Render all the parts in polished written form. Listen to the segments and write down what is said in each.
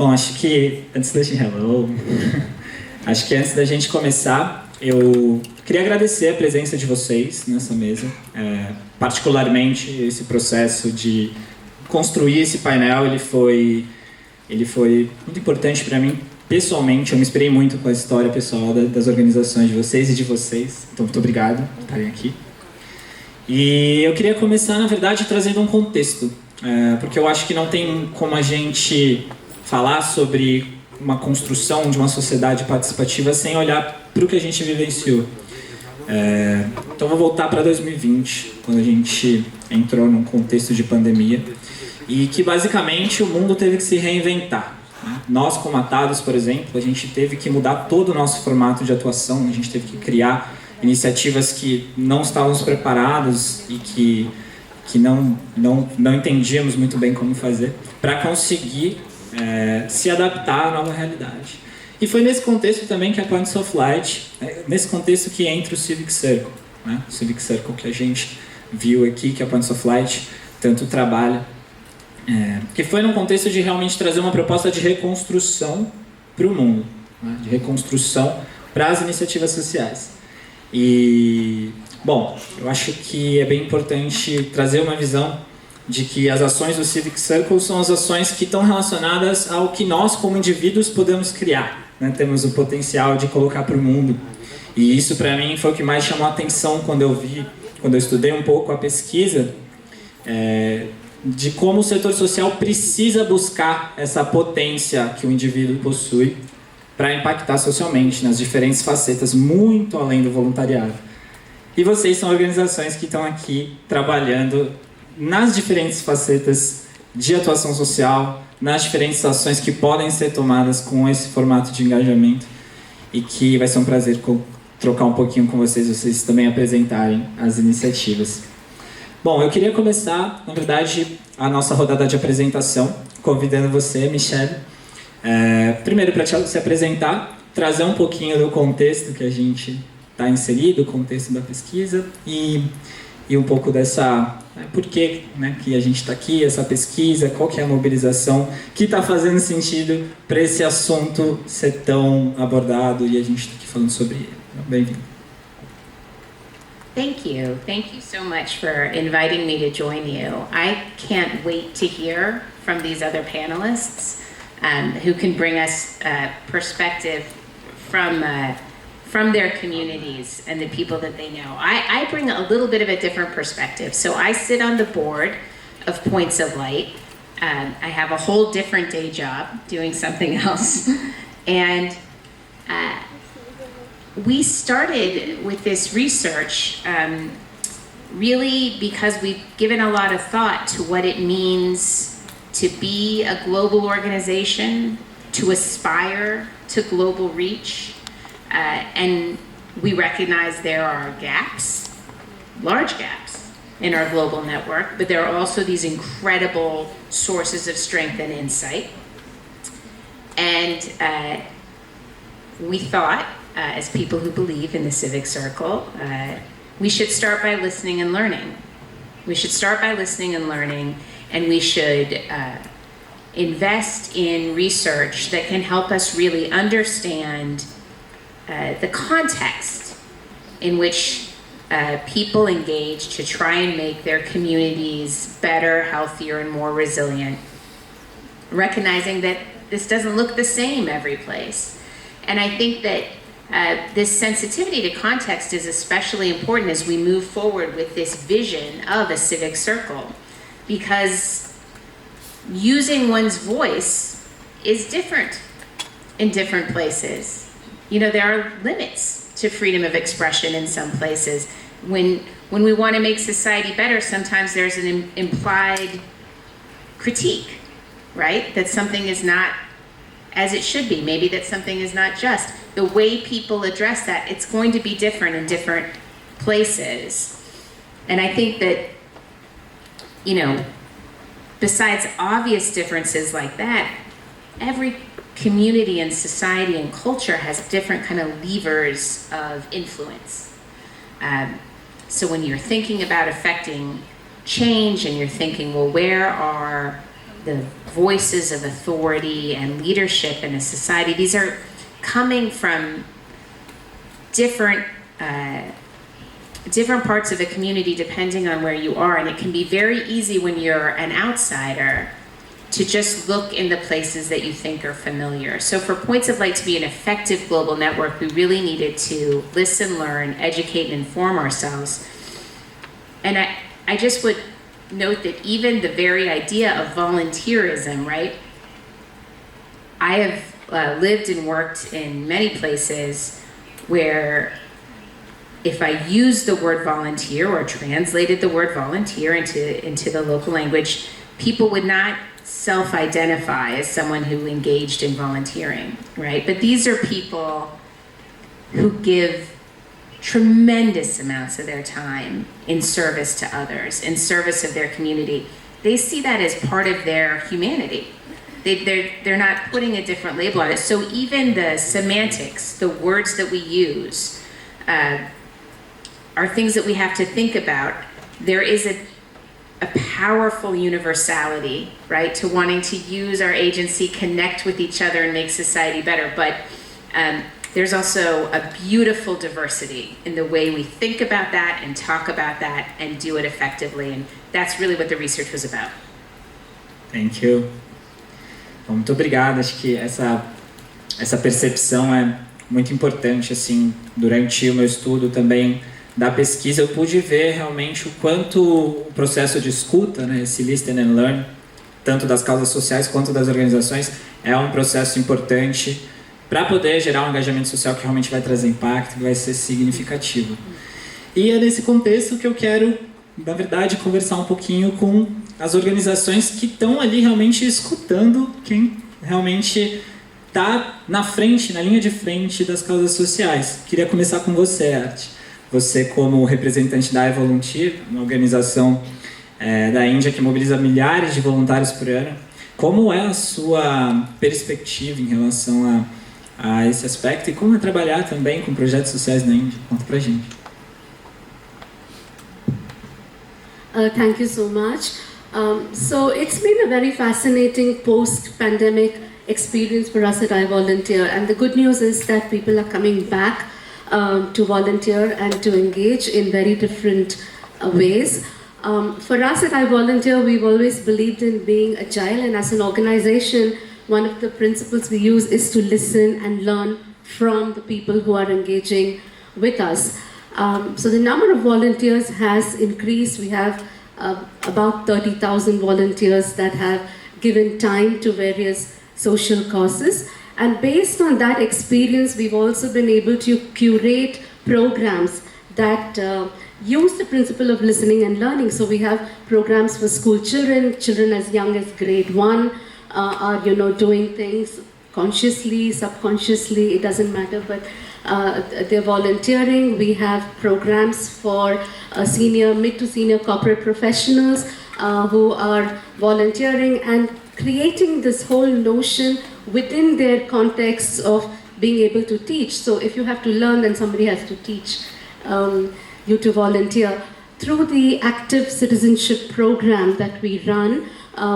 Bom, acho que antes da gente... Hello. Acho que antes da gente começar, eu queria agradecer a presença de vocês nessa mesa. Particularmente esse processo de construir esse painel, ele foi muito importante para mim. Pessoalmente, eu me inspirei muito com a história pessoal das organizações de vocês e de vocês. Então, muito obrigado por estarem aqui. E eu queria começar, na verdade, trazendo um contexto. Porque eu acho que não tem como a gente falar sobre uma construção de uma sociedade participativa sem olhar para o que a gente vivenciou. Então, vou voltar para 2020, quando a gente entrou num contexto de pandemia. E que, basicamente, o mundo teve que se reinventar. Nós, como Atados, por exemplo, a gente teve que mudar todo o nosso formato de atuação, a gente teve que criar iniciativas que não estávamos preparados e que não entendíamos muito bem como fazer, para conseguir se adaptar à nova realidade. E foi nesse contexto também que a Points of Light, nesse contexto que entra o Civic Circle, né? O Civic Circle que a gente viu aqui, que a Points of Light tanto trabalha, que foi num contexto de realmente trazer uma proposta de reconstrução para o mundo, né? De reconstrução para as iniciativas sociais. E, bom, eu acho que é bem importante trazer uma visão de que as ações do Civic Circle são as ações que estão relacionadas ao que nós, como indivíduos, podemos criar, né? Temos o potencial de colocar para o mundo. E isso, para mim, foi o que mais chamou a atenção quando eu estudei um pouco a pesquisa, de como o setor social precisa buscar essa potência que o indivíduo possui para impactar socialmente nas diferentes facetas, muito além do voluntariado. E vocês são organizações que estão aqui trabalhando nas diferentes facetas de atuação social, nas diferentes ações que podem ser tomadas com esse formato de engajamento, e que vai ser um prazer trocar um pouquinho com vocês também apresentarem as iniciativas. Bom, eu queria começar, na verdade, a nossa rodada de apresentação, convidando você, Michelle, primeiro para se apresentar, trazer um pouquinho do contexto que a gente está inserido, o contexto da pesquisa, e um pouco dessa... por que, né, que a gente está aqui, essa pesquisa, qual que é a mobilização que está fazendo sentido para esse assunto ser tão abordado e a gente está aqui falando sobre ele. Bem-vindo. Thank you. Thank you so much for inviting me to join you. I can't wait to hear from these other panelists who can bring us perspective from their communities and the people that they know. I bring a little bit of a different perspective. So I sit on the board of Points of Light. I have a whole different day job doing something else. And we started with this research really because we've given a lot of thought to what it means to be a global organization, to aspire to global reach, and we recognize there are gaps, large gaps in our global network, but there are also these incredible sources of strength and insight. And we thought, as people who believe in the Civic Circle, we should start by listening and learning. We should start by listening and learning, and we should invest in research that can help us really understand the context in which people engage to try and make their communities better, healthier, and more resilient, recognizing that this doesn't look the same every place. And I think that this sensitivity to context is especially important as we move forward with this vision of a civic circle, because using one's voice is different in different places. You know, there are limits to freedom of expression in some places. When we want to make society better, sometimes there's an implied critique, right? That something is not as it should be. Maybe that something is not just. The way people address that, it's going to be different in different places. And I think that, you know, besides obvious differences like that, every community and society and culture has different kind of levers of influence. So when you're thinking about affecting change and you're thinking, well, where are the voices of authority and leadership in a society, these are coming from different parts of the community depending on where you are, and it can be very easy when you're an outsider to just look in the places that you think are familiar. So for Points of Light to be an effective global network, we really needed to listen, learn, educate, and inform ourselves. And I just would note that even the very idea of volunteerism, right? I have lived and worked in many places where if I used the word volunteer or translated the word volunteer into the local language, people would not self-identify as someone who engaged in volunteering, right? But these are people who give tremendous amounts of their time in service to others, in service of their community. They see that as part of their humanity. They're not putting a different label on it. So even the semantics, the words that we use, are things that we have to think about. There is a powerful universality, right, to wanting to use our agency, connect with each other, and make society better. But there's also a beautiful diversity in the way we think about that and talk about that and do it effectively. And that's really what the research was about. Thank you. Bom, muito obrigado. Acho que essa percepção é muito importante. Assim, durante o meu estudo também da pesquisa, eu pude ver realmente o quanto o processo de escuta, né, esse listen and learn, tanto das causas sociais quanto das organizações, é um processo importante para poder gerar um engajamento social que realmente vai trazer impacto, que vai ser significativo. E é nesse contexto que eu quero, na verdade, conversar um pouquinho com as organizações que estão ali realmente escutando quem realmente está na frente, na linha de frente das causas sociais. Queria começar com você, Art. Você, como representante da iVolunteer, uma organização da Índia que mobiliza milhares de voluntários por ano, como é a sua perspectiva em relação a esse aspecto e como é trabalhar também com projetos sociais na Índia? Conta pra gente. Thank you so much. So it's been a very fascinating post-pandemic experience for us at iVolunteer, and the good news is that people are coming back to volunteer and to engage in very different ways. For us at iVolunteer, we've always believed in being agile, and as an organization, one of the principles we use is to listen and learn from the people who are engaging with us. So the number of volunteers has increased. We have about 30,000 volunteers that have given time to various social causes. And based on that experience, we've also been able to curate programs that use the principle of listening and learning. So we have programs for school children as young as grade 1 are doing things consciously, subconsciously, it doesn't matter, but they're volunteering. We have programs for mid to senior corporate professionals who are volunteering and creating this whole notion within their contexts of being able to teach. So if you have to learn, then somebody has to teach you to volunteer. Through the active citizenship program that we run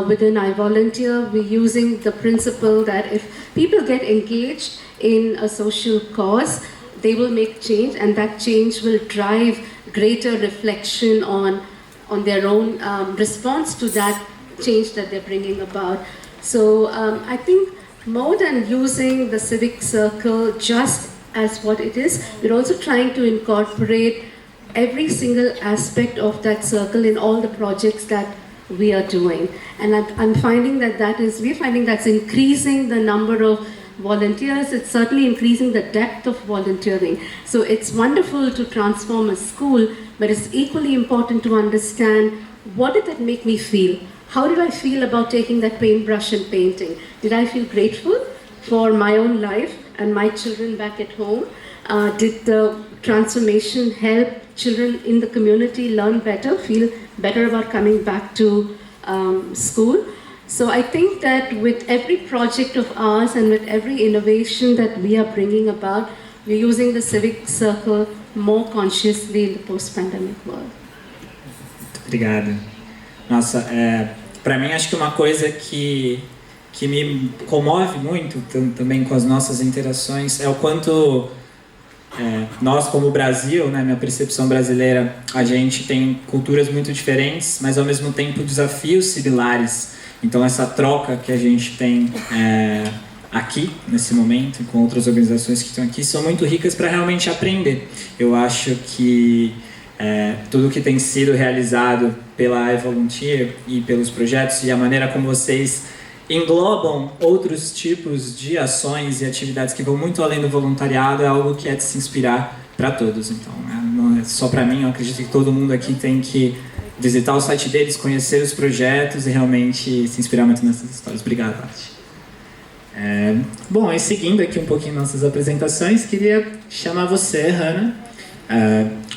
within iVolunteer, we're using the principle that if people get engaged in a social cause, they will make change, and that change will drive greater reflection on their own response to that change that they're bringing about. So I think more than using the civic circle just as what it is, we're also trying to incorporate every single aspect of that circle in all the projects that we are doing. And I'm finding we're finding that's increasing the number of volunteers. It's certainly increasing the depth of volunteering. So it's wonderful to transform a school, but it's equally important to understand, what did that make me feel? How did I feel about taking that paintbrush and painting? Did I feel grateful for my own life and my children back at home? Did the transformation help children in the community learn better, feel better about coming back to school? So I think that with every project of ours and with every innovation that we are bringing about, we're using the civic circle more consciously in the post-pandemic world. Obrigado. Nossa, Para mim, acho que uma coisa que me comove muito também com as nossas interações é o quanto nós, como Brasil, né, minha percepção brasileira, a gente tem culturas muito diferentes, mas ao mesmo tempo desafios similares. Então essa troca que a gente tem aqui, nesse momento, com outras organizações que estão aqui, são muito ricas para realmente aprender. Eu acho que tudo que tem sido realizado pela iVolunteer e pelos projetos e a maneira como vocês englobam outros tipos de ações e atividades que vão muito além do voluntariado é algo que é de se inspirar para todos. Então, não é só para mim, eu acredito que todo mundo aqui tem que visitar o site deles, conhecer os projetos e realmente se inspirar muito nessas histórias. Obrigado, Paty. Bom, e seguindo aqui um pouquinho nossas apresentações, queria chamar você, Hannah.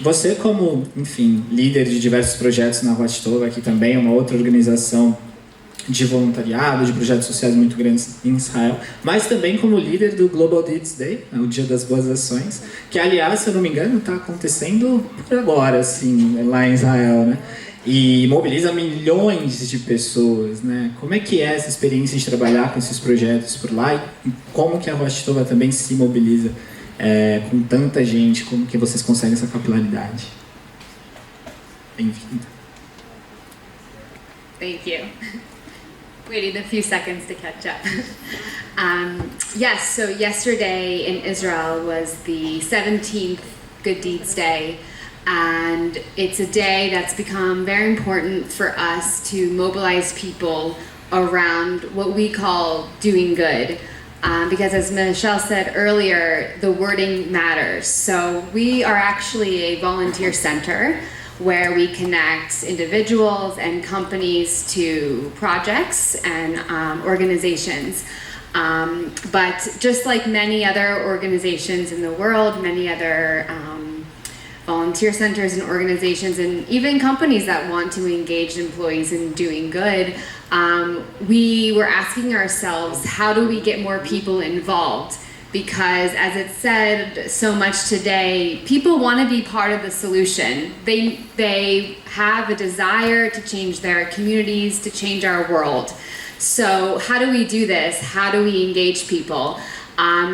Você como, enfim, líder de diversos projetos na Rosh Tova, aqui também uma outra organização de voluntariado, de projetos sociais muito grandes em Israel, mas também como líder do Global Deeds Day, o Dia das Boas Ações, que, aliás, se eu não me engano, está acontecendo por agora, assim, lá em Israel, né? E mobiliza milhões de pessoas, né? Como é que é essa experiência de trabalhar com esses projetos por lá e como que a Rosh Tova também se mobiliza com tanta gente, como que vocês conseguem essa capilaridade? Bem-vinda. Thank you. Waiting a few seconds to catch up. Yes, so yesterday in Israel was the 17th Good Deeds Day, and it's a day that's become very important for us to mobilize people around what we call doing good. Because as Michelle said earlier, the wording matters. So we are actually a volunteer center where we connect individuals and companies to projects and organizations. But just like many other organizations in the world, many other volunteer centers and organizations, and even companies that want to engage employees in doing good, we were asking ourselves, how do we get more people involved? Because as it said so much today, people want to be part of the solution. They have a desire to change their communities, to change our world. So how do we do this? How do we engage people?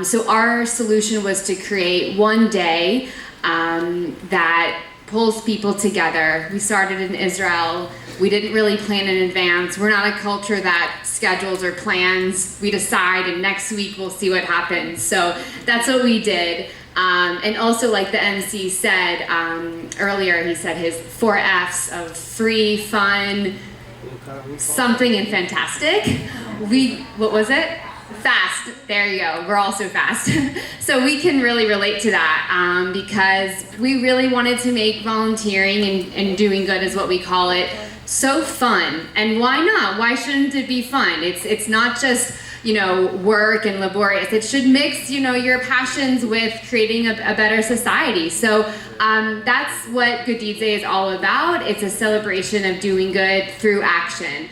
So our solution was to create one day that pulls people together. We started in Israel. We didn't really plan in advance. We're not a culture that schedules or plans. We decide and next week we'll see what happens. So that's what we did. And also, like the MC said earlier, he said his 4 F's of free, fun, something, and fantastic. What was it? Fast. There you go. We're also fast. So we can really relate to that because we really wanted to make volunteering and doing good, is what we call it, so fun. And why not? Why shouldn't it be fun? It's not just, work and laborious. It should mix, your passions with creating a better society. So that's what Good Deeds Day is all about. It's a celebration of doing good through action.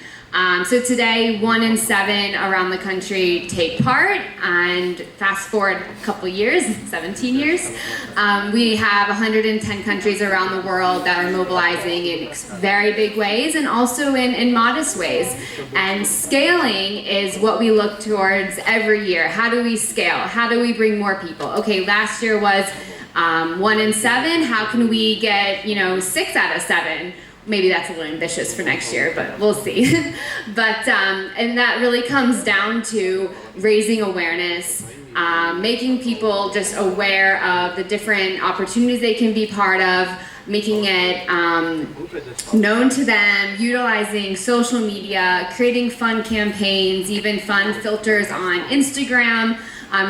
So today, 1 in 7 around the country take part, and fast forward a couple years, 17 years, we have 110 countries around the world that are mobilizing in very big ways and also in modest ways. And scaling is what we look towards every year. How do we scale? How do we bring more people? Okay, last year was 1 in 7. How can we get, 6 out of 7? Maybe that's a little ambitious for next year, but we'll see. But, and that really comes down to raising awareness, making people just aware of the different opportunities they can be part of, making it known to them, utilizing social media, creating fun campaigns, even fun filters on Instagram,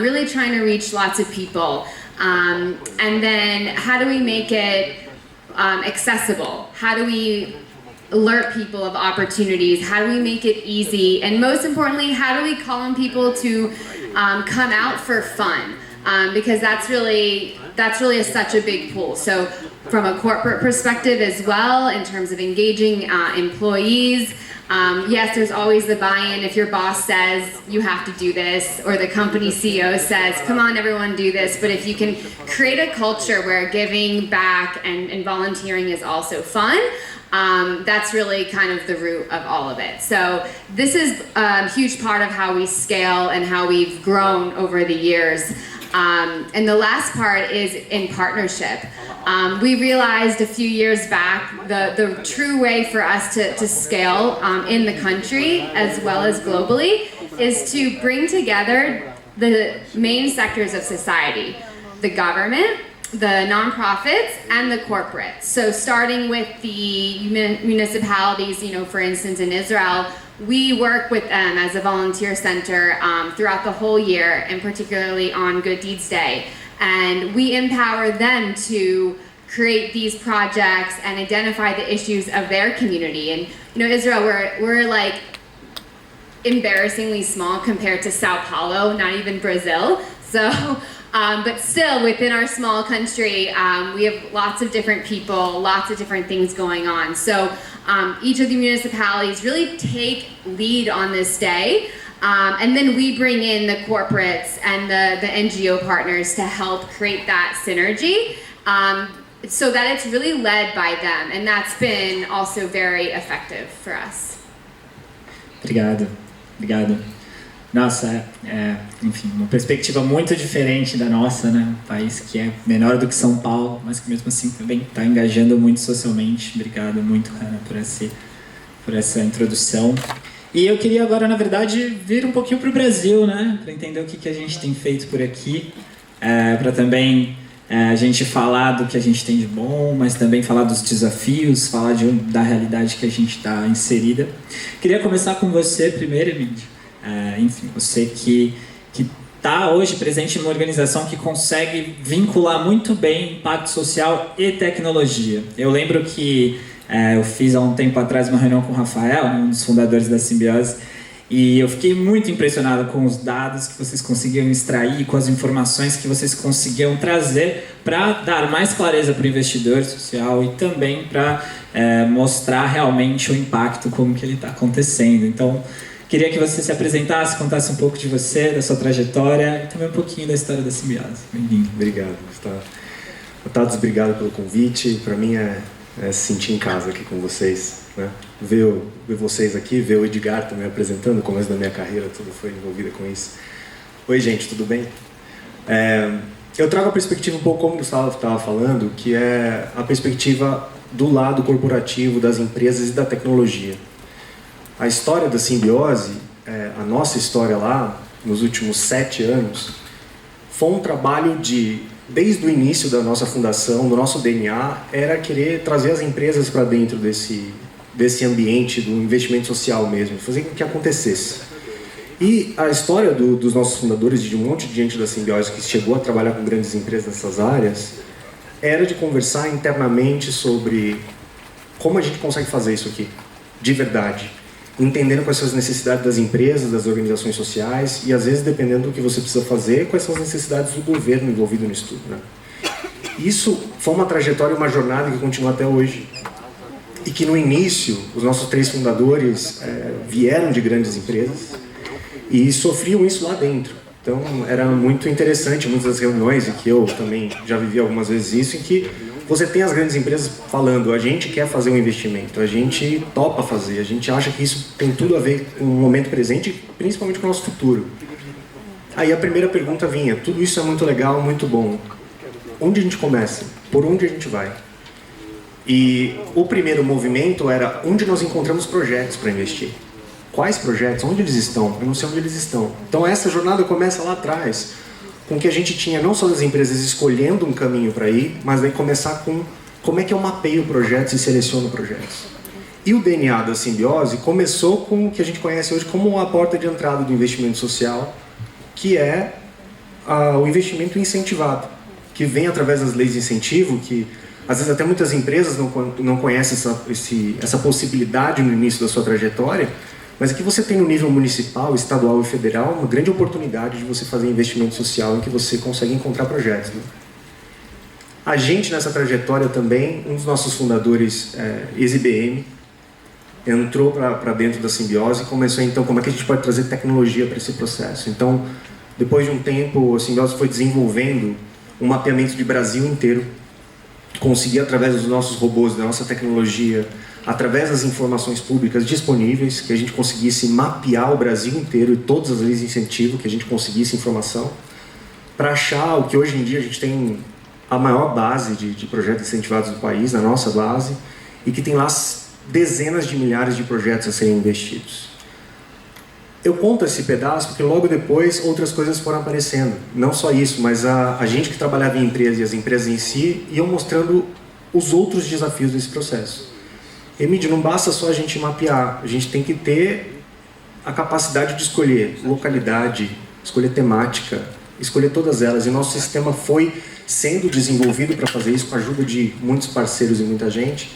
really trying to reach lots of people. And then how do we make it accessible? How do we alert people of opportunities? How do we make it easy? And most importantly, how do we call on people to come out for fun? Because that's really such a big pool. So from a corporate perspective as well, in terms of engaging employees, yes, there's always the buy-in. If your boss says you have to do this, or the company CEO says, come on everyone, do this. But if you can create a culture where giving back and volunteering is also fun, That's really kind of the root of all of it. So this is a huge part of how we scale and how we've grown over the years. And the last part is in partnership. We realized a few years back the true way for us to scale in the country as well as globally is to bring together the main sectors of society, the government, the nonprofits, and the corporates. So starting with the municipalities, for instance, in Israel, we work with them as a volunteer center throughout the whole year, and particularly on Good Deeds Day. And we empower them to create these projects and identify the issues of their community. And Israel, we're like embarrassingly small compared to Sao Paulo, not even Brazil. So, but still within our small country, we have lots of different people, lots of different things going on. So each of the municipalities really take lead on this day. And then we bring in the corporates and the NGO partners to help create that synergy so that it's really led by them. And that's been also very effective for us. Obrigado. Nossa, enfim, uma perspectiva muito diferente da nossa, né? Um país que é menor do que São Paulo, mas que mesmo assim também está engajando muito socialmente. Obrigado muito, Hannah, por essa introdução. E eu queria agora, na verdade, vir um pouquinho para o Brasil, né? Para entender o que a gente tem feito por aqui, para também a gente falar do que a gente tem de bom, mas também falar dos desafios, falar da realidade que a gente está inserida. Queria começar com você primeiro, Emílio. Enfim, você que está hoje presente em uma organização que consegue vincular muito bem impacto social e tecnologia. Eu lembro que eu fiz há um tempo atrás uma reunião com o Rafael, um dos fundadores da Simbiose, e eu fiquei muito impressionado com os dados que vocês conseguiam extrair, com as informações que vocês conseguiam trazer para dar mais clareza para o investidor social e também para mostrar realmente o impacto, como que ele está acontecendo. Então, queria que você se apresentasse, contasse um pouco de você, da sua trajetória e também um pouquinho da história da Simbiose. Bem-vindo. Obrigado, Gustavo. Otados, obrigado pelo convite. Para mim é se sentir em casa aqui com vocês, né? Ver vocês aqui, ver o Edgar também apresentando, o começo da minha carreira, tudo foi envolvido com isso. Oi, gente, tudo bem? Eu trago a perspectiva um pouco como o Gustavo estava falando, que é a perspectiva do lado corporativo, das empresas e da tecnologia. A história da Simbiose, a nossa história lá, nos últimos 7 anos, foi um trabalho desde o início da nossa fundação, do nosso DNA, era querer trazer as empresas para dentro desse ambiente do investimento social mesmo, fazer com que acontecesse. E a história dos nossos fundadores, de um monte de gente da Simbiose que chegou a trabalhar com grandes empresas nessas áreas, era de conversar internamente sobre como a gente consegue fazer isso aqui, de verdade. Entendendo quais são as necessidades das empresas, das organizações sociais e, às vezes, dependendo do que você precisa fazer, quais são as necessidades do governo envolvido nisso tudo, né? Isso foi uma trajetória, uma jornada que continua até hoje. E que, no início, os nossos 3 fundadores vieram de grandes empresas e sofriam isso lá dentro. Então, era muito interessante, muitas das reuniões, e que eu também já vivi algumas vezes isso, em que você tem as grandes empresas falando, a gente quer fazer um investimento, a gente topa fazer, a gente acha que isso tem tudo a ver com o momento presente e principalmente com o nosso futuro. Aí a primeira pergunta vinha, tudo isso é muito legal, muito bom. Onde a gente começa? Por onde a gente vai? E o primeiro movimento era onde nós encontramos projetos para investir. Quais projetos? Onde eles estão? Eu não sei onde eles estão. Então essa jornada começa lá atrás, com que a gente tinha não só as empresas escolhendo um caminho para ir, mas daí começar com como é que eu mapeio projetos e seleciono projetos. E o DNA da Simbiose começou com o que a gente conhece hoje como a porta de entrada do investimento social, que é o investimento incentivado, que vem através das leis de incentivo, que às vezes até muitas empresas não conhecem essa possibilidade no início da sua trajetória, mas aqui você tem no nível municipal, estadual e federal uma grande oportunidade de você fazer investimento social em que você consegue encontrar projetos, né? A gente nessa trajetória também, um dos nossos fundadores, ex-IBM, entrou para dentro da Simbiose e começou então como é que a gente pode trazer tecnologia para esse processo. Então, depois de um tempo, a Simbiose foi desenvolvendo um mapeamento de Brasil inteiro, conseguir, através dos nossos robôs, da nossa tecnologia, através das informações públicas disponíveis, que a gente conseguisse mapear o Brasil inteiro e todas as leis de incentivo, que a gente conseguisse informação, para achar o que hoje em dia a gente tem a maior base de projetos incentivados do país, na nossa base, e que tem lá dezenas de milhares de projetos a serem investidos. Eu conto esse pedaço porque logo depois outras coisas foram aparecendo. Não só isso, mas a gente que trabalhava em empresas e as empresas em si iam mostrando os outros desafios desse processo. Emílio, não basta só a gente mapear, a gente tem que ter a capacidade de escolher localidade, escolher temática, escolher todas elas. E nosso sistema foi sendo desenvolvido para fazer isso com a ajuda de muitos parceiros e muita gente.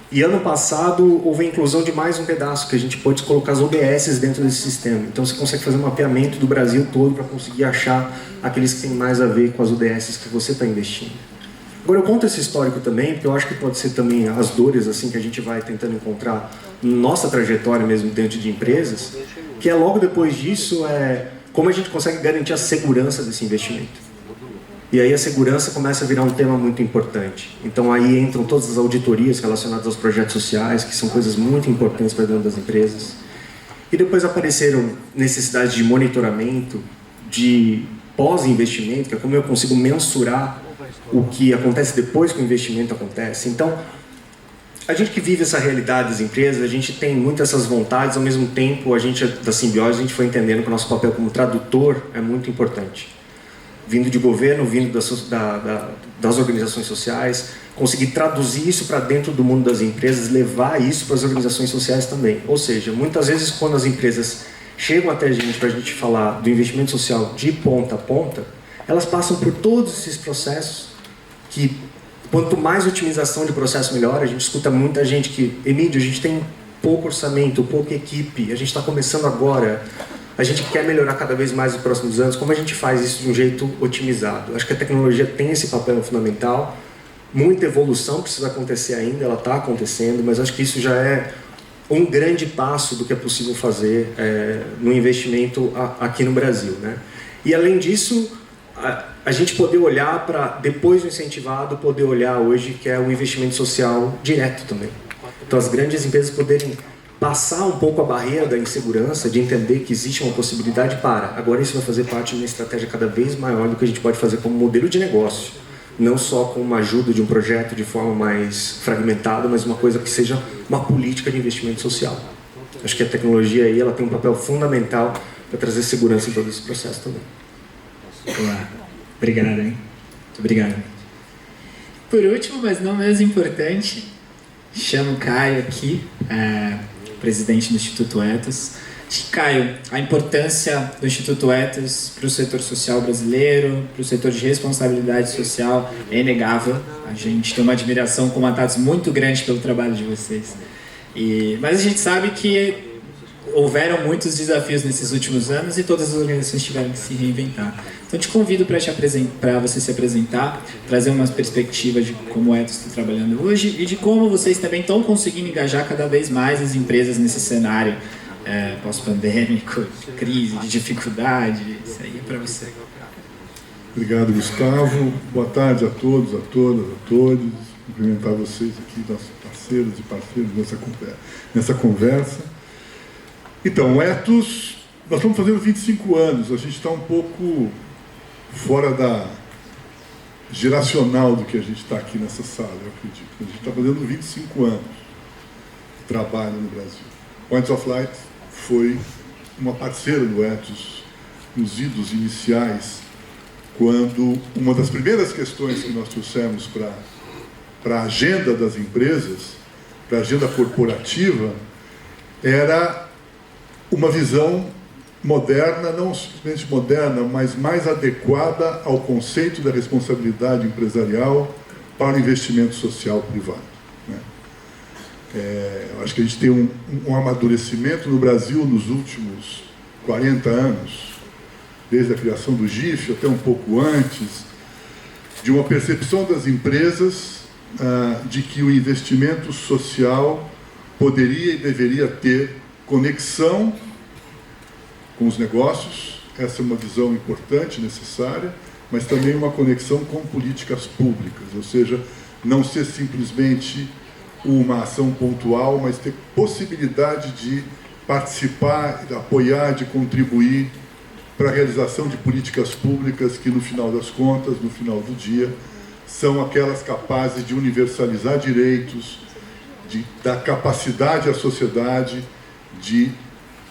E ano passado houve a inclusão de mais um pedaço, que a gente pôde colocar as ODSs dentro desse sistema. Então você consegue fazer um mapeamento do Brasil todo para conseguir achar aqueles que têm mais a ver com as ODSs que você está investindo. Agora eu conto esse histórico também, porque eu acho que pode ser também as dores assim que a gente vai tentando encontrar nossa trajetória mesmo dentro de empresas, que é logo depois disso como a gente consegue garantir a segurança desse investimento. E aí a segurança começa a virar um tema muito importante. Então aí entram todas as auditorias relacionadas aos projetos sociais, que são coisas muito importantes para dentro das empresas. E depois apareceram necessidades de monitoramento, de pós-investimento, que é como eu consigo mensurar o que acontece depois que o investimento acontece. Então, a gente que vive essa realidade das empresas, a gente tem muitas essas vontades, ao mesmo tempo, a gente da Simbiose, a gente foi entendendo que o nosso papel como tradutor é muito importante. Vindo de governo, vindo das organizações sociais, conseguir traduzir isso para dentro do mundo das empresas, levar isso para as organizações sociais também. Ou seja, muitas vezes quando as empresas chegam até a gente para a gente falar do investimento social de ponta a ponta, elas passam por todos esses processos que, quanto mais otimização de processo melhor. A gente escuta muita gente que, Emílio, a gente tem pouco orçamento, pouca equipe, a gente está começando agora, a gente quer melhorar cada vez mais nos próximos anos. Como a gente faz isso de um jeito otimizado? Acho que a tecnologia tem esse papel fundamental. Muita evolução precisa acontecer ainda, ela está acontecendo, mas acho que isso já é um grande passo do que é possível fazer no investimento aqui no Brasil, né? E além disso, a gente poder olhar para, depois do incentivado, poder olhar hoje que é o investimento social direto também. Então as grandes empresas poderem passar um pouco a barreira da insegurança, de entender que existe uma possibilidade para. Agora isso vai fazer parte de uma estratégia cada vez maior do que a gente pode fazer como modelo de negócio. Não só com uma ajuda de um projeto de forma mais fragmentada, mas uma coisa que seja uma política de investimento social. Acho que a tecnologia aí ela tem um papel fundamental para trazer segurança em todo esse processo também. Olá. Obrigado, hein? Muito obrigado. Por último, mas não menos importante, chamo o Caio aqui, presidente do Instituto Ethos. Acho que, Caio, a importância do Instituto Ethos para o setor social brasileiro, para o setor de responsabilidade social, é inegável. A gente tem uma admiração com Matatos muito grande pelo trabalho de vocês. Mas a gente sabe que houveram muitos desafios nesses últimos anos e todas as organizações tiveram que se reinventar. Então, te convido para você se apresentar, trazer uma perspectiva de como o Ethos está trabalhando hoje e de como vocês também estão conseguindo engajar cada vez mais as empresas nesse cenário pós-pandêmico, de crise, de dificuldade. Isso aí é para você. Obrigado, Gustavo. Boa tarde a todos, a todas, a todos. Cumprimentar vocês aqui, nossos parceiros e parceiros nessa conversa. Então, o Ethos, nós estamos fazendo 25 anos, a gente está um pouco fora da geracional do que a gente está aqui nessa sala, eu acredito. A gente está fazendo 25 anos de trabalho no Brasil. Points of Light foi uma parceira do Ethos nos idos iniciais, quando uma das primeiras questões que nós trouxemos para a agenda das empresas, para a agenda corporativa, era uma visão moderna, não simplesmente moderna, mas mais adequada ao conceito da responsabilidade empresarial para o investimento social privado, né? Eu acho que a gente tem um amadurecimento no Brasil nos últimos 40 anos, desde a criação do GIF até um pouco antes, de uma percepção das empresas de que o investimento social poderia e deveria ter conexão com os negócios. Essa é uma visão importante, necessária, mas também uma conexão com políticas públicas, ou seja, não ser simplesmente uma ação pontual, mas ter possibilidade de participar, de apoiar, de contribuir para a realização de políticas públicas que, no final das contas, no final do dia, são aquelas capazes de universalizar direitos, de dar capacidade à sociedade, de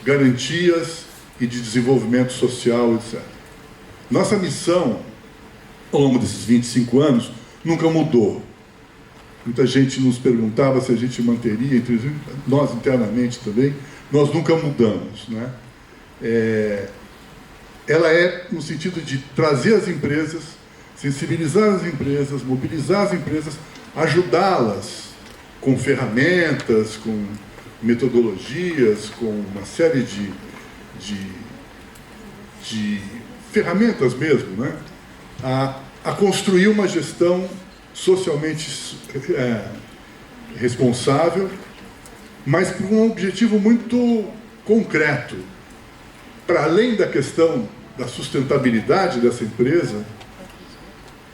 garantias e de desenvolvimento social, etc. Nossa missão, ao longo desses 25 anos, nunca mudou. Muita gente nos perguntava se a gente manteria, entre nós internamente também, nós nunca mudamos, né? Ela é no sentido de trazer as empresas, sensibilizar as empresas, mobilizar as empresas, ajudá-las com ferramentas, com metodologias, com uma série de ferramentas mesmo, né? A construir uma gestão socialmente responsável, mas com um objetivo muito concreto. Para além da questão da sustentabilidade dessa empresa,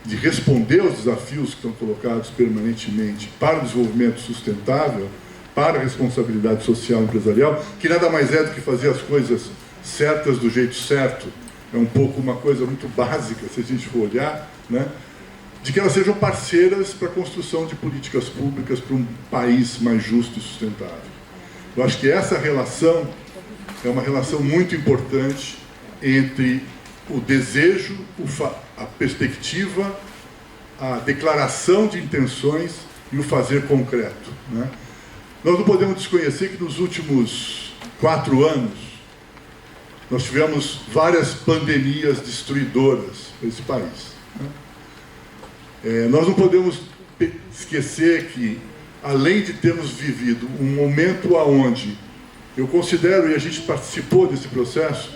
de responder aos desafios que estão colocados permanentemente para o desenvolvimento sustentável, para a responsabilidade social empresarial, que nada mais é do que fazer as coisas certas do jeito certo, é um pouco uma coisa muito básica, se a gente for olhar, né? De que elas sejam parceiras para a construção de políticas públicas para um país mais justo e sustentável. Eu acho que essa relação é uma relação muito importante entre o desejo, a perspectiva, a declaração de intenções e o fazer concreto, né? Nós não podemos desconhecer que nos últimos 4 anos nós tivemos várias pandemias destruidoras nesse país, né? Nós não podemos esquecer que, além de termos vivido um momento onde eu considero, e a gente participou desse processo,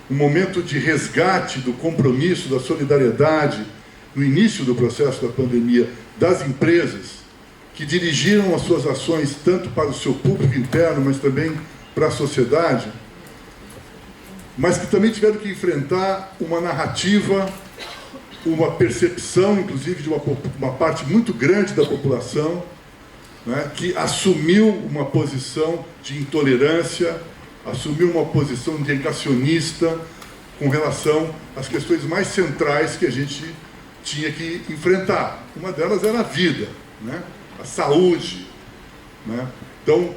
um momento de resgate do compromisso, da solidariedade, no início do processo da pandemia, das empresas que dirigiram as suas ações tanto para o seu público interno, mas também para a sociedade, mas que também tiveram que enfrentar uma narrativa, uma percepção, inclusive, de uma parte muito grande da população, né, que assumiu uma posição de intolerância, assumiu uma posição negacionista com relação às questões mais centrais que a gente tinha que enfrentar. Uma delas era a vida, né, a saúde, né? Então,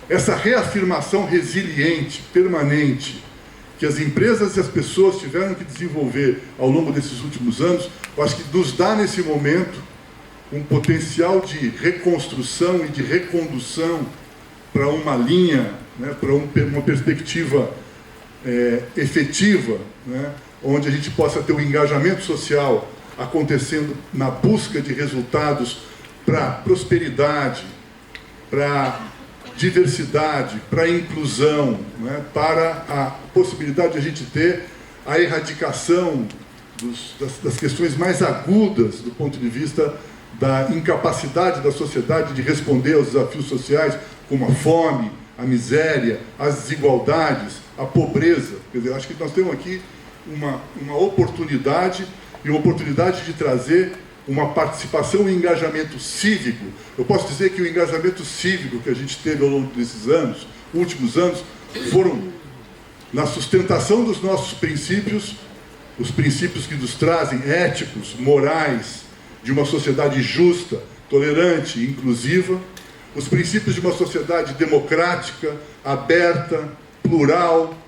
essa reafirmação resiliente, permanente, que as empresas e as pessoas tiveram que desenvolver ao longo desses últimos anos, eu acho que nos dá, nesse momento, um potencial de reconstrução e de recondução para uma linha, né, para uma perspectiva efetiva, né, onde a gente possa ter um engajamento social acontecendo na busca de resultados para prosperidade, para diversidade, para inclusão, né, para a possibilidade de a gente ter a erradicação das questões mais agudas do ponto de vista da incapacidade da sociedade de responder aos desafios sociais, como a fome, a miséria, as desigualdades, a pobreza. Quer dizer, acho que nós temos aqui uma oportunidade, e uma oportunidade de trazer uma participação e engajamento cívico. Eu posso dizer que o engajamento cívico que a gente teve ao longo desses anos, últimos anos, foram na sustentação dos nossos princípios, os princípios que nos trazem éticos, morais, de uma sociedade justa, tolerante, inclusiva, os princípios de uma sociedade democrática, aberta, plural,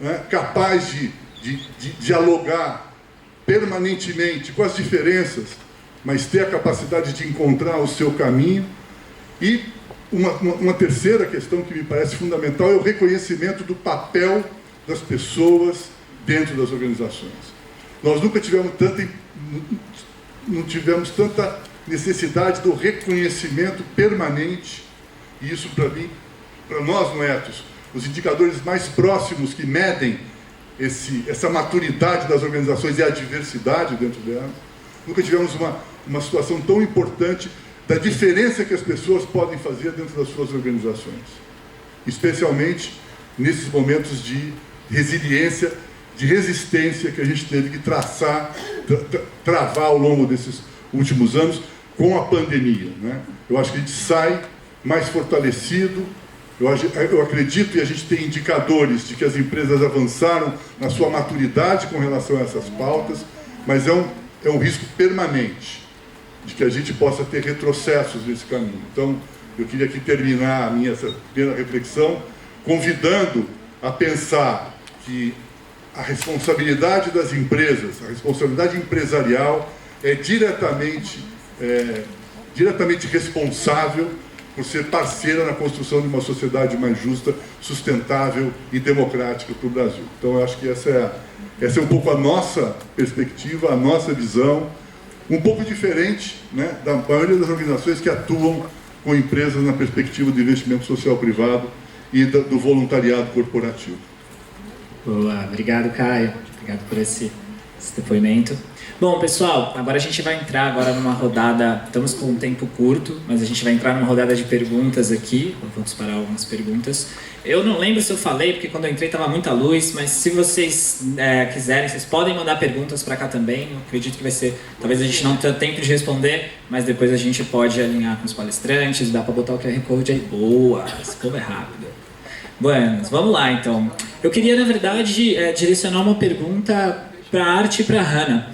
né, capaz de dialogar permanentemente com as diferenças, mas ter a capacidade de encontrar o seu caminho. E uma terceira questão que me parece fundamental é o reconhecimento do papel das pessoas dentro das organizações. Nós nunca não tivemos tanta necessidade do reconhecimento permanente, e isso para mim, para nós no Ethos, os indicadores mais próximos que medem essa maturidade das organizações e a diversidade dentro delas. Nunca tivemos uma situação tão importante da diferença que as pessoas podem fazer dentro das suas organizações, especialmente nesses momentos de resiliência, de resistência que a gente teve que travar ao longo desses últimos anos, com a pandemia, né? Eu acho que a gente sai mais fortalecido. Eu acredito, e a gente tem indicadores de que as empresas avançaram na sua maturidade com relação a essas pautas, mas é um risco permanente de que a gente possa ter retrocessos nesse caminho. Então, eu queria aqui terminar a minha essa primeira reflexão convidando a pensar que a responsabilidade das empresas, a responsabilidade empresarial é diretamente responsável por ser parceira na construção de uma sociedade mais justa, sustentável e democrática para o Brasil. Então, eu acho que essa é um pouco a nossa perspectiva, a nossa visão, um pouco diferente, né, da maioria das organizações que atuam com empresas na perspectiva do investimento social privado e do voluntariado corporativo. Boa, obrigado, Caio. Obrigado por esse depoimento. Bom, pessoal, agora a gente vai entrar agora numa rodada, estamos com um tempo curto, mas a gente vai entrar numa rodada de perguntas aqui, eu vou disparar algumas perguntas. Eu não lembro se eu falei, porque quando eu entrei estava muita luz, mas se vocês quiserem, vocês podem mandar perguntas para cá também, eu acredito que vai ser, talvez a gente não tenha tempo de responder, mas depois a gente pode alinhar com os palestrantes, dá para botar o QR Code aí. Boa, esse povo é rápido. Buenas, vamos lá então. Eu queria, na verdade, direcionar uma pergunta para a Arte e para a Hannah,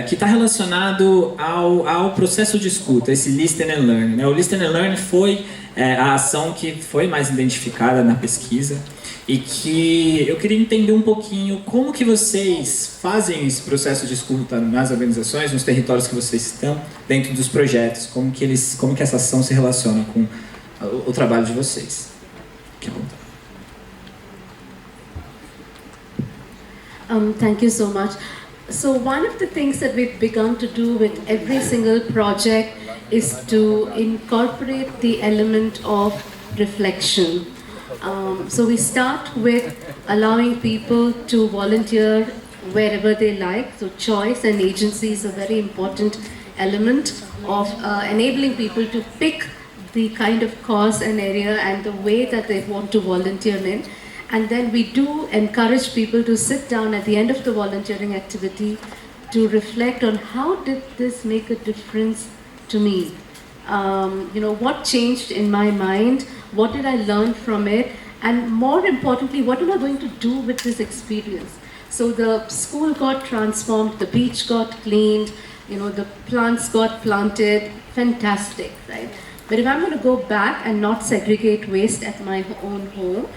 que está relacionado ao processo de escuta, esse Listen and Learn, né? O Listen and Learn foi a ação que foi mais identificada na pesquisa e que eu queria entender um pouquinho como que vocês fazem esse processo de escuta nas organizações, nos territórios que vocês estão, dentro dos projetos, como que essa ação se relaciona com o trabalho de vocês. Que bom. Thank you so much. So one of the things that we've begun to do with every single project is to incorporate the element of reflection. So we start with allowing people to volunteer wherever they like. So choice and agency is a very important element of enabling people to pick the kind of cause and area and the way that they want to volunteer in. And then we do encourage people to sit down at the end of the volunteering activity to reflect on how did this make a difference to me? What changed in my mind? What did I learn from it? And more importantly, what am I going to do with this experience? So the school got transformed, the beach got cleaned, the plants got planted, fantastic, right? But if I'm going to go back and not segregate waste at my own home,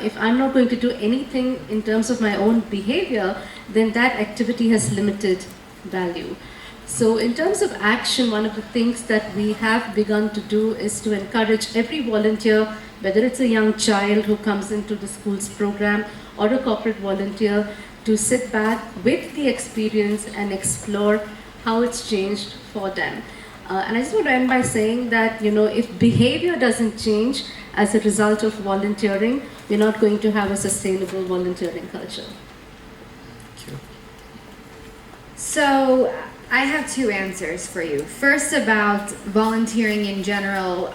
if I'm not going to do anything in terms of my own behavior, then that activity has limited value. So in terms of action, one of the things that we have begun to do is to encourage every volunteer, whether it's a young child who comes into the school's program or a corporate volunteer, to sit back with the experience and explore how it's changed for them. And I just want to end by saying that, if behavior doesn't change as a result of volunteering, we're not going to have a sustainable volunteering culture. So I have two answers for you. First, about volunteering in general.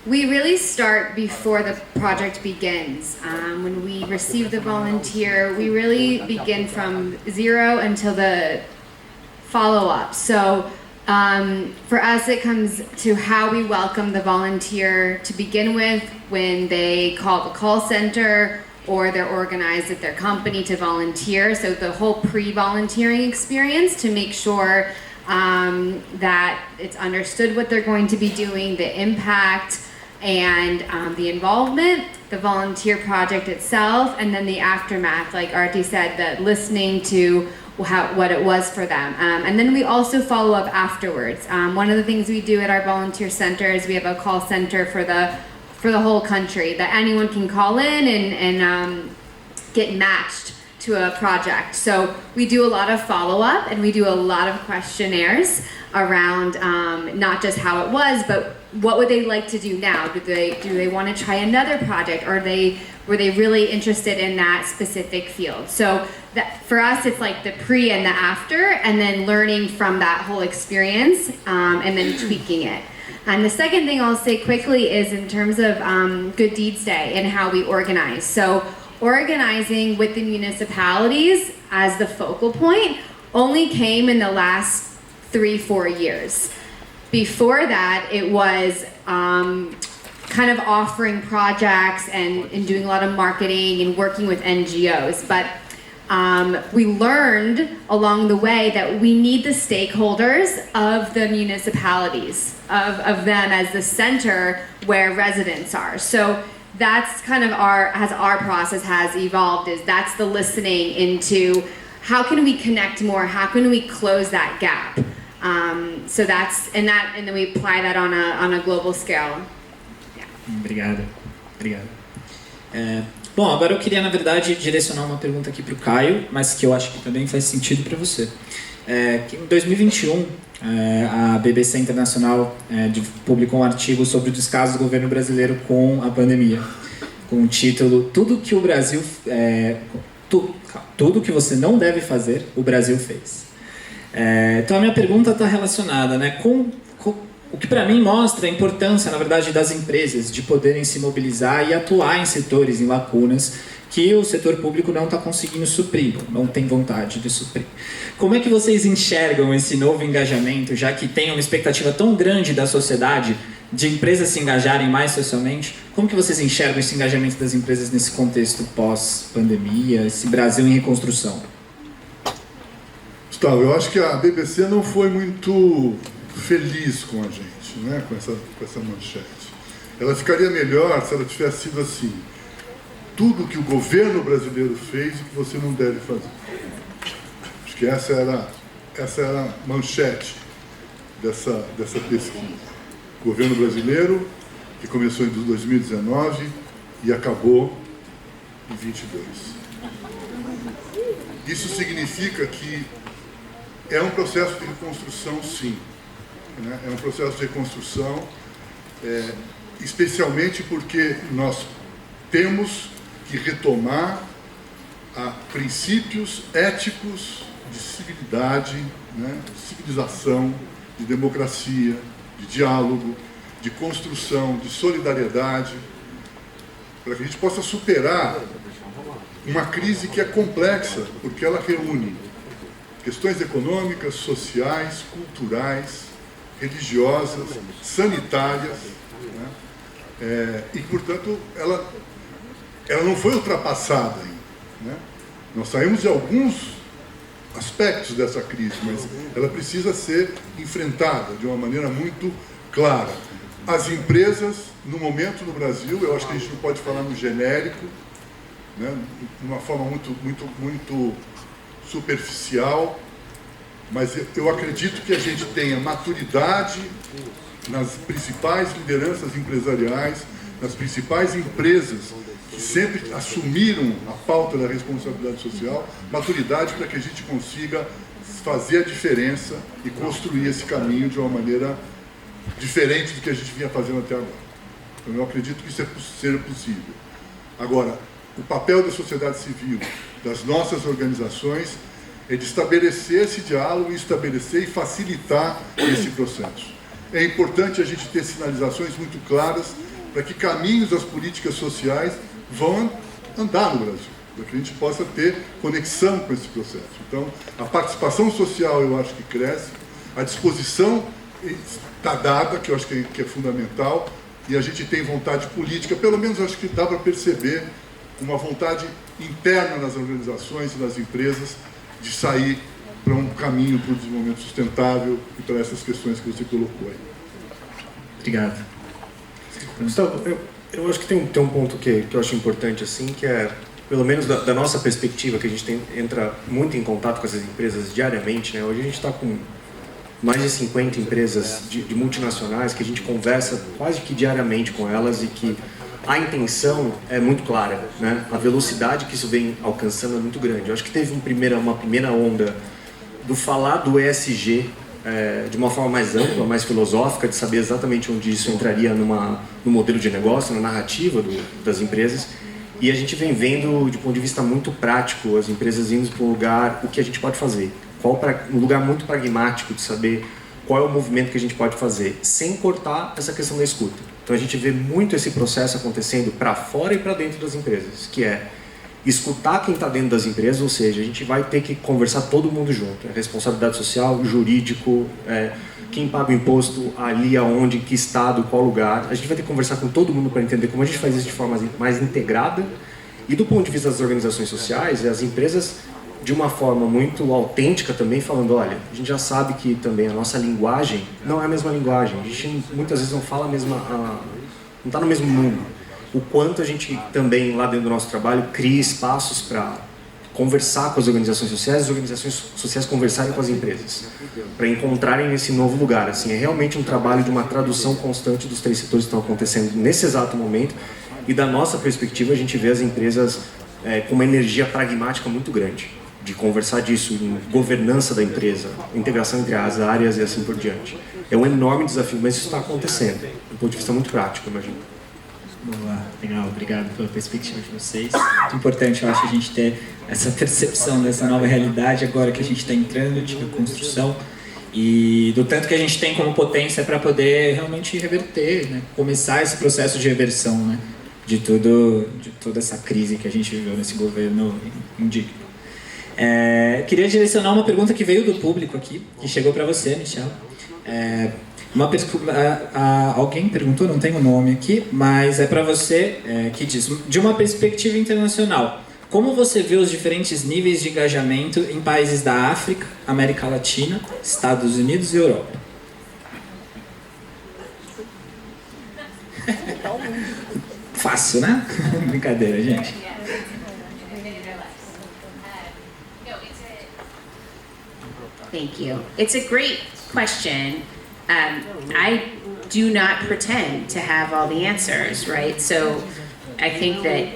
We really start before the project begins. When we receive the volunteer, we really begin from zero until the follow-up. So for us, it comes to how we welcome the volunteer to begin with when they call the call center or they're organized at their company to volunteer. So the whole pre-volunteering experience to make sure that it's understood what they're going to be doing, the impact and the involvement, the volunteer project itself, and then the aftermath, like Arti said, the listening to what it was for them. And then we also follow up afterwards. One of the things we do at our volunteer center is we have a call center for the whole country that anyone can call in and get matched to a project. So we do a lot of follow-up and we do a lot of questionnaires around not just how it was, but what would they like to do now? Do they want to try another project, or were they really interested in that specific field? So that, for us, it's like the pre and the after, and then learning from that whole experience, and then tweaking it. And the second thing I'll say quickly is in terms of Good Deeds Day and how we organize. So organizing with the municipalities as the focal point only came in the last 3-4 years. Before that, it was kind of offering projects and doing a lot of marketing and working with NGOs. But we learned along the way that we need the stakeholders of the municipalities, of them as the center where residents are. So that's kind of as our process has evolved, is that's the listening into how can we connect more, how can we close that gap. So that's, and then we apply that on a global scale. Obrigado. Bom, agora eu queria, na verdade, direcionar uma pergunta aqui para o Caio, mas que eu acho que também faz sentido para você. Que em 2021, a BBC Internacional publicou um artigo sobre o descaso do governo brasileiro com a pandemia, com o título Tudo que o Brasil... Tudo que você não deve fazer, o Brasil fez. Então a minha pergunta está relacionada, né, com o que para mim mostra a importância, na verdade, das empresas de poderem se mobilizar e atuar em setores, em lacunas que o setor público não está conseguindo suprir, não tem vontade de suprir. Como é que vocês enxergam esse novo engajamento, já que tem uma expectativa tão grande da sociedade de empresas se engajarem mais socialmente? Como que vocês enxergam esse engajamento das empresas nesse contexto pós-pandemia, esse Brasil em reconstrução? Gustavo, eu acho que a BBC não foi muito feliz com a gente, né, com essa manchete. Ela ficaria melhor se ela tivesse sido assim: tudo que o governo brasileiro fez e que você não deve fazer. Acho que essa era a manchete dessa pesquisa. O governo brasileiro, que começou em 2019 e acabou em 22. Isso significa que é um processo de reconstrução, sim. É um processo de reconstrução, especialmente porque nós temos que retomar princípios éticos de civilidade, né, de civilização, de democracia, de diálogo, de construção, de solidariedade, para que a gente possa superar uma crise que é complexa, porque ela reúne questões econômicas, sociais, culturais, religiosas, sanitárias, né? E, portanto, ela não foi ultrapassada ainda, né? Nós saímos de alguns aspectos dessa crise, mas ela precisa ser enfrentada de uma maneira muito clara. As empresas, no momento no Brasil, eu acho que a gente não pode falar no genérico, né? De uma forma muito superficial, mas eu acredito que a gente tenha maturidade nas principais lideranças empresariais, nas principais empresas que sempre assumiram a pauta da responsabilidade social, maturidade para que a gente consiga fazer a diferença e construir esse caminho de uma maneira diferente do que a gente vinha fazendo até agora. Então eu acredito que isso seja possível. Agora, o papel da sociedade civil, das nossas organizações, é de estabelecer esse diálogo, estabelecer e facilitar esse processo. É importante a gente ter sinalizações muito claras para que caminhos das políticas sociais vão andar no Brasil, para que a gente possa ter conexão com esse processo. Então, a participação social eu acho que cresce, a disposição está dada, que eu acho que é fundamental, e a gente tem vontade política, pelo menos acho que dá para perceber uma vontade interna nas organizações e nas empresas de sair para um caminho para o desenvolvimento sustentável e para essas questões que você colocou aí. Obrigado. Gustavo, eu acho que tem um ponto que eu acho importante, assim, que é, pelo menos da nossa perspectiva, que a gente entra muito em contato com essas empresas diariamente, né? Hoje a gente está com mais de 50 empresas de multinacionais que a gente conversa quase que diariamente com elas e que a intenção é muito clara, né? A velocidade que isso vem alcançando é muito grande. Eu acho que teve uma primeira onda do falar do ESG de uma forma mais ampla, mais filosófica, de saber exatamente onde isso entraria no modelo de negócio, na narrativa das empresas. E a gente vem vendo, de ponto de vista muito prático, as empresas indo para um lugar, o que a gente pode fazer. Um lugar muito pragmático de saber qual é o movimento que a gente pode fazer, sem cortar essa questão da escuta. Então a gente vê muito esse processo acontecendo para fora e para dentro das empresas, que é escutar quem está dentro das empresas, ou seja, a gente vai ter que conversar todo mundo junto. Responsabilidade social, jurídico, quem paga o imposto, ali, aonde, em que estado, qual lugar. A gente vai ter que conversar com todo mundo para entender como a gente faz isso de forma mais integrada. E do ponto de vista das organizações sociais, as empresas, de uma forma muito autêntica também, falando, olha, a gente já sabe que também a nossa linguagem não é a mesma linguagem. A gente muitas vezes não fala a mesma... não está no mesmo mundo. O quanto a gente também, lá dentro do nosso trabalho, cria espaços para conversar com as organizações sociais conversarem com as empresas, para encontrarem esse novo lugar. Assim, é realmente um trabalho de uma tradução constante dos 3 setores que estão acontecendo nesse exato momento, e da nossa perspectiva a gente vê as empresas com uma energia pragmática muito grande, de conversar disso em governança da empresa, integração entre as áreas e assim por diante. É um enorme desafio, mas isso está acontecendo, do ponto de vista muito prático, imagino. Boa, legal, obrigado pela perspectiva de vocês. Muito importante, eu acho, a gente ter essa percepção dessa nova realidade agora que a gente está entrando, de reconstrução, e do tanto que a gente tem como potência para poder realmente reverter, né? Começar esse processo de reversão, né? de toda essa crise que a gente viveu nesse governo indigno. Queria direcionar uma pergunta que veio do público aqui, que chegou para você, Michel. Alguém perguntou, não tem o nome aqui, mas é para você, que diz: de uma perspectiva internacional, como você vê os diferentes níveis de engajamento em países da África, América Latina, Estados Unidos e Europa? Fácil, né? Brincadeira, gente. Thank you. It's a great question. I do not pretend to have all the answers, right? So I think that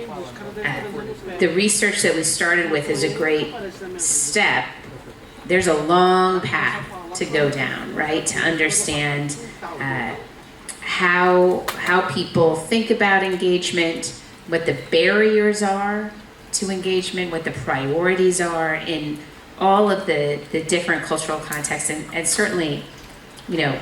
the research that we started with is a great step. There's a long path to go down, right? To understand how people think about engagement, what the barriers are to engagement, what the priorities are in all of the different cultural contexts, and certainly, you know,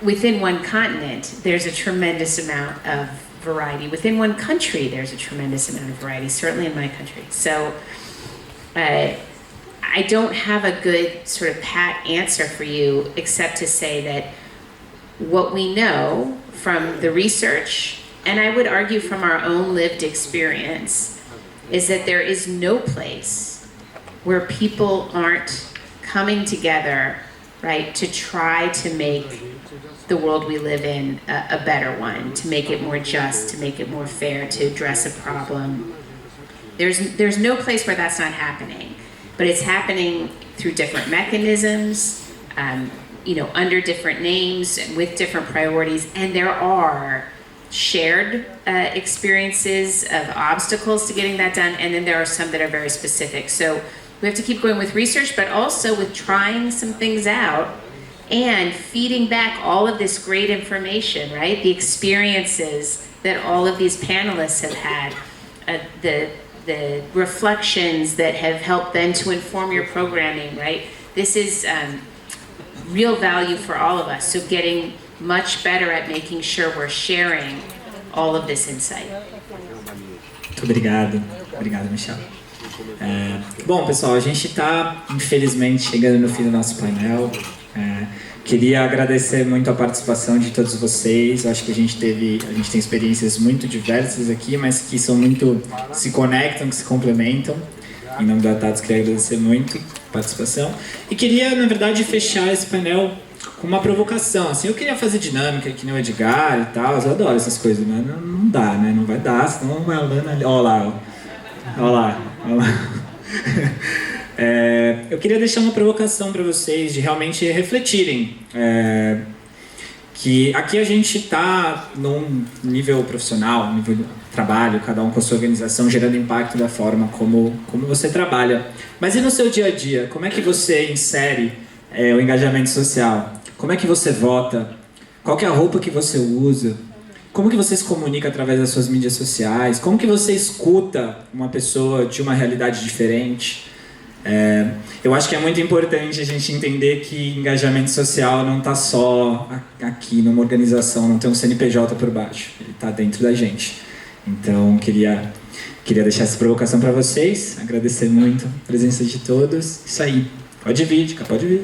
within one continent, there's a tremendous amount of variety. Within one country, there's a tremendous amount of variety, certainly in my country. So I don't have a good sort of pat answer for you, except to say that what we know from the research, and I would argue from our own lived experience, is that there is no place where people aren't coming together, right, to try to make the world we live in a better one, to make it more just, to make it more fair, to address a problem. There's no place where that's not happening, but it's happening through different mechanisms, you know, under different names, with different priorities, and there are shared experiences of obstacles to getting that done, and then there are some that are very specific. So we have to keep going with research, but also with trying some things out and feeding back all of this great information, right? The experiences that all of these panelists have had, the reflections that have helped them to inform your programming, right? This is real value for all of us. So getting much better at making sure we're sharing all of this insight. Muito obrigado. Obrigado, Michel. Bom, pessoal, a gente está, infelizmente, chegando no fim do nosso painel. Queria agradecer muito a participação de todos vocês. Acho que a gente tem experiências muito diversas aqui, mas que são muito, se conectam, que se complementam. Em nome do Atados, queria agradecer muito a participação. E queria, na verdade, fechar esse painel com uma provocação. Assim, eu queria fazer dinâmica, que nem o Edgar e tal. Eu adoro essas coisas, mas não dá, né? Não vai dar, senão vai andando ali. Olha lá. Eu queria deixar uma provocação para vocês de realmente refletirem que aqui a gente está num nível profissional, nível de trabalho, cada um com a sua organização, gerando impacto da forma como você trabalha. Mas e no seu dia a dia? Como é que você insere o engajamento social? Como é que você vota? Qual que é a roupa que você usa? Como que você se comunica através das suas mídias sociais? Como que você escuta uma pessoa de uma realidade diferente? Eu acho que é muito importante a gente entender que engajamento social não está só aqui numa organização, não tem um CNPJ por baixo, ele está dentro da gente. Então, queria Queria deixar essa provocação para vocês, agradecer muito a presença de todos. Isso aí. Pode vir, Dica, pode vir.